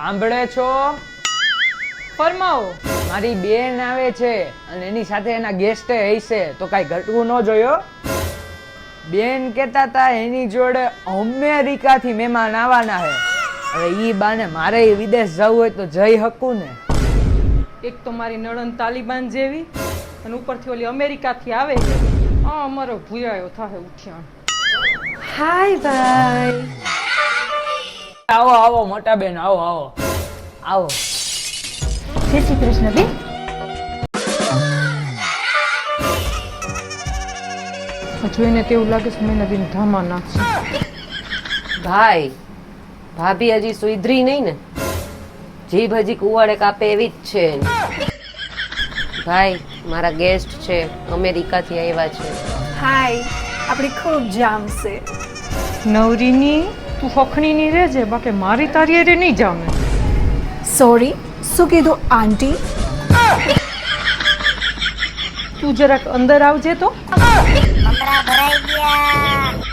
સાંભળે છો? ફરમાવો. મારી બેન આવે છે અને એની સાથે એના ગેસ્ટ હશે, તો કાંઈ ઘટવું ન જોયો. બેન કહેતા હતા એની જોડે અમેરિકાથી મહેમાન આવવાના છે. હવે ઈ બાને મારે વિદેશ જવું હોય તો જઈ શકું ને. એક તો મારી નણંદ તાલિબાન જેવી અને ઉપરથી ઓલી અમેરિકાથી આવે છે. આ અમારો ભૂયાયો થાય ઉઠ્યા. હાય ભાઈ. આવો આવો મોટા બેન, આવો આવો આવો. જય શ્રી કૃષ્ણ બેન. જોઈને તેવું લાગે છે મેં નદીને ધામા નાખશે. ભાઈ ભાભી હજી સુધરી નહીં ને, જીભ હજી કુવાડે કાપે એવી જ છે. ભાઈ મારા ગેસ્ટ છે, અમેરિકાથી આવ્યા છે. હાય, આપણી ખૂબ જામશે. નવરીની તું ફખણીની રહેજે, બાકી મારી તારી હારે નહીં જામે. સોરી, શું કીધું આંટી? તું જરાક અંદર આવજે તો. કપડા ભરાઈ ગયા.